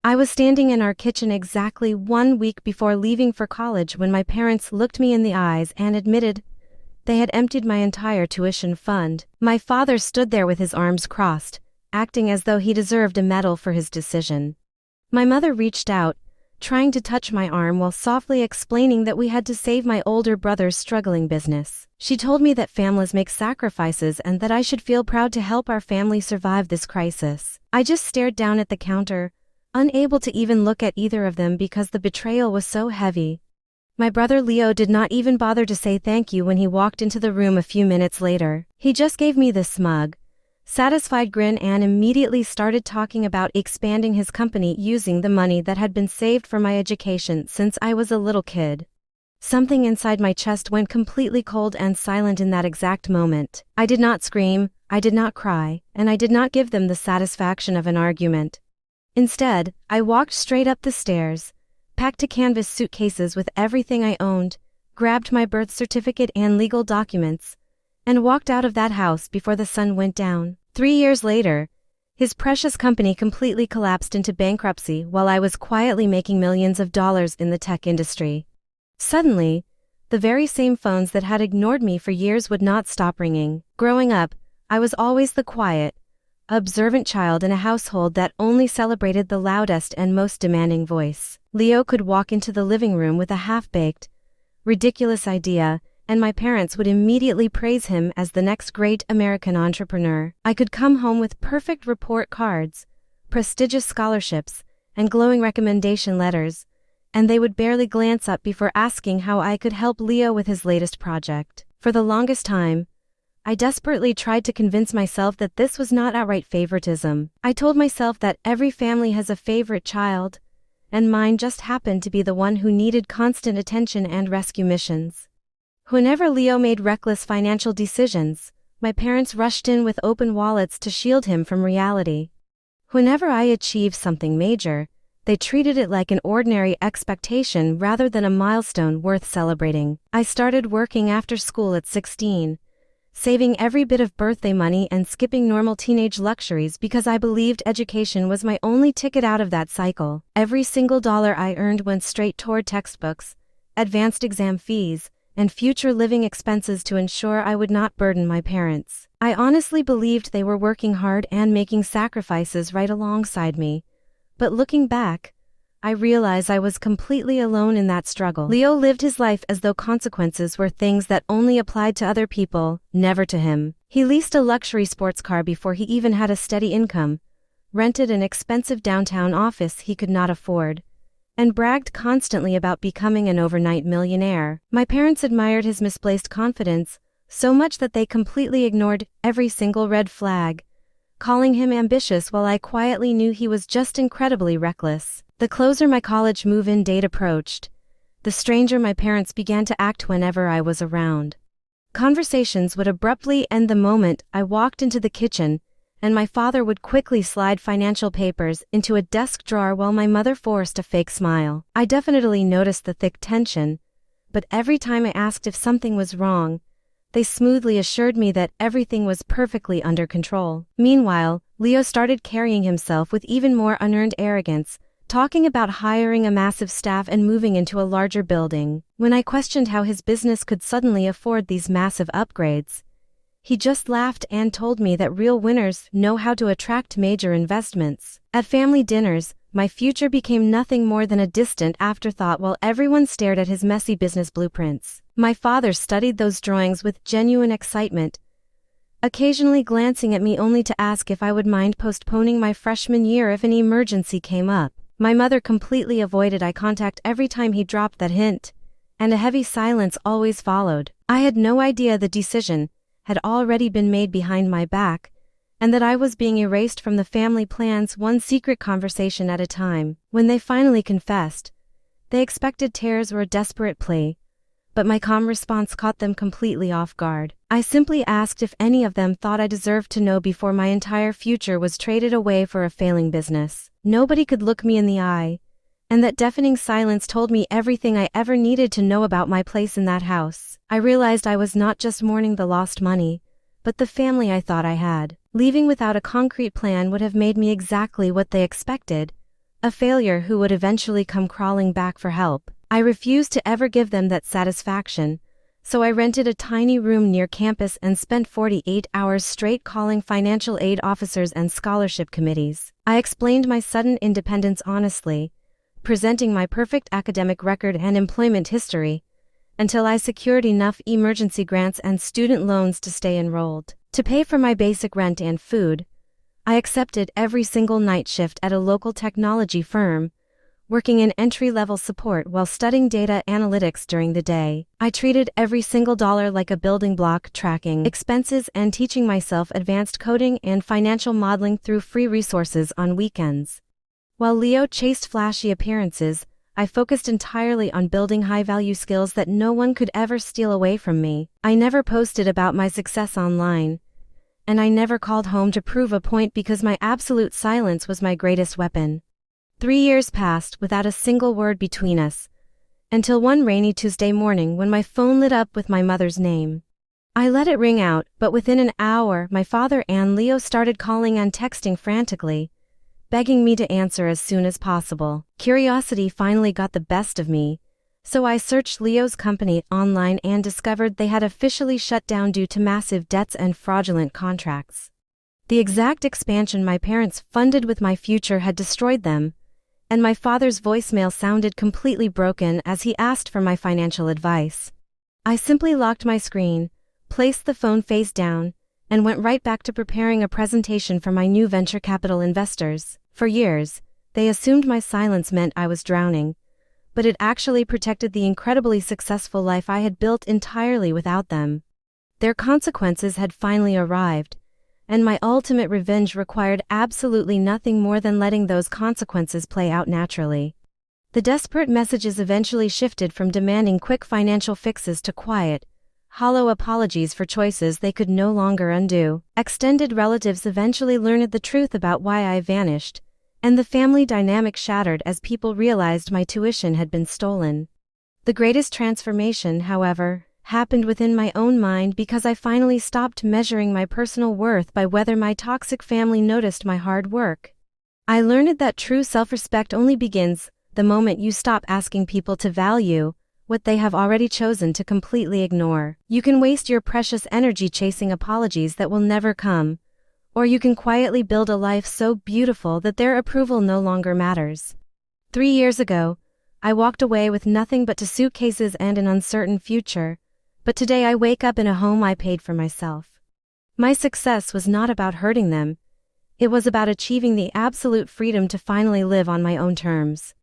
I was standing in our kitchen exactly 1 week before leaving for college when my parents looked me in the eyes and admitted they had emptied my entire tuition fund. My father stood there with his arms crossed, acting as though he deserved a medal for his decision. My mother reached out, trying to touch my arm while softly explaining that we had to save my older brother's struggling business. She told me that families make sacrifices and that I should feel proud to help our family survive this crisis. I just stared down at the counter, unable to even look at either of them because the betrayal was so heavy. My brother Leo did not even bother to say thank you when he walked into the room a few minutes later. He just gave me this smug, satisfied grin and immediately started talking about expanding his company using the money that had been saved for my education since I was a little kid. Something inside my chest went completely cold and silent in that exact moment. I did not scream, I did not cry, and I did not give them the satisfaction of an argument. Instead, I walked straight up the stairs, packed a canvas suitcases with everything I owned, grabbed my birth certificate and legal documents, and walked out of that house before the sun went down. 3 years later, his precious company completely collapsed into bankruptcy while I was quietly making millions of dollars in the tech industry. Suddenly, the very same phones that had ignored me for years would not stop ringing. Growing up, I was always the quiet, observant child in a household that only celebrated the loudest and most demanding voice. Leo could walk into the living room with a half-baked, ridiculous idea, and my parents would immediately praise him as the next great American entrepreneur. I could come home with perfect report cards, prestigious scholarships, and glowing recommendation letters, and they would barely glance up before asking how I could help Leo with his latest project. For the longest time, I desperately tried to convince myself that this was not outright favoritism. I told myself that every family has a favorite child, and mine just happened to be the one who needed constant attention and rescue missions. Whenever Leo made reckless financial decisions, my parents rushed in with open wallets to shield him from reality. Whenever I achieved something major, they treated it like an ordinary expectation rather than a milestone worth celebrating. I started working after school at 16, saving every bit of birthday money and skipping normal teenage luxuries because I believed education was my only ticket out of that cycle. Every single dollar I earned went straight toward textbooks, advanced exam fees, and future living expenses to ensure I would not burden my parents. I honestly believed they were working hard and making sacrifices right alongside me. But looking back, I realize I was completely alone in that struggle. Leo lived his life as though consequences were things that only applied to other people, never to him. He leased a luxury sports car before he even had a steady income, rented an expensive downtown office he could not afford, and bragged constantly about becoming an overnight millionaire. My parents admired his misplaced confidence, so much that they completely ignored every single red flag, calling him ambitious while I quietly knew he was just incredibly reckless. The closer my college move-in date approached, the stranger my parents began to act whenever I was around. Conversations would abruptly end the moment I walked into the kitchen, and my father would quickly slide financial papers into a desk drawer while my mother forced a fake smile. I definitely noticed the thick tension, but every time I asked if something was wrong, they smoothly assured me that everything was perfectly under control. Meanwhile, Leo started carrying himself with even more unearned arrogance, talking about hiring a massive staff and moving into a larger building. When I questioned how his business could suddenly afford these massive upgrades, he just laughed and told me that real winners know how to attract major investments. At family dinners, my future became nothing more than a distant afterthought while everyone stared at his messy business blueprints. My father studied those drawings with genuine excitement, occasionally glancing at me only to ask if I would mind postponing my freshman year if an emergency came up. My mother completely avoided eye contact every time he dropped that hint, and a heavy silence always followed. I had no idea the decision had already been made behind my back, and that I was being erased from the family plans one secret conversation at a time. When they finally confessed, they expected tears or a desperate plea, but my calm response caught them completely off guard. I simply asked if any of them thought I deserved to know before my entire future was traded away for a failing business. Nobody could look me in the eye, and that deafening silence told me everything I ever needed to know about my place in that house. I realized I was not just mourning the lost money, but the family I thought I had. Leaving without a concrete plan would have made me exactly what they expected, a failure who would eventually come crawling back for help. I refused to ever give them that satisfaction, so I rented a tiny room near campus and spent 48 hours straight calling financial aid officers and scholarship committees. I explained my sudden independence honestly, presenting my perfect academic record and employment history, until I secured enough emergency grants and student loans to stay enrolled. To pay for my basic rent and food, I accepted every single night shift at a local technology firm, working in entry-level support while studying data analytics during the day. I treated every single dollar like a building block, tracking expenses and teaching myself advanced coding and financial modeling through free resources on weekends. While Leo chased flashy appearances, I focused entirely on building high-value skills that no one could ever steal away from me. I never posted about my success online, and I never called home to prove a point because my absolute silence was my greatest weapon. 3 years passed without a single word between us, until one rainy Tuesday morning when my phone lit up with my mother's name. I let it ring out, but within an hour my father and Leo started calling and texting frantically, begging me to answer as soon as possible. Curiosity finally got the best of me, so I searched Leo's company online and discovered they had officially shut down due to massive debts and fraudulent contracts. The exact expansion my parents funded with my future had destroyed them, and my father's voicemail sounded completely broken as he asked for my financial advice. I simply locked my screen, placed the phone face down, and went right back to preparing a presentation for my new venture capital investors. For years, they assumed my silence meant I was drowning, but it actually protected the incredibly successful life I had built entirely without them. Their consequences had finally arrived, and my ultimate revenge required absolutely nothing more than letting those consequences play out naturally. The desperate messages eventually shifted from demanding quick financial fixes to quiet, hollow apologies for choices they could no longer undo. Extended relatives eventually learned the truth about why I vanished, and the family dynamic shattered as people realized my tuition had been stolen. The greatest transformation, however, happened within my own mind because I finally stopped measuring my personal worth by whether my toxic family noticed my hard work. I learned that true self-respect only begins the moment you stop asking people to value what they have already chosen to completely ignore. You can waste your precious energy chasing apologies that will never come, or you can quietly build a life so beautiful that their approval no longer matters. 3 years ago, I walked away with nothing but 2 suitcases and an uncertain future. But today I wake up in a home I paid for myself. My success was not about hurting them. It was about achieving the absolute freedom to finally live on my own terms.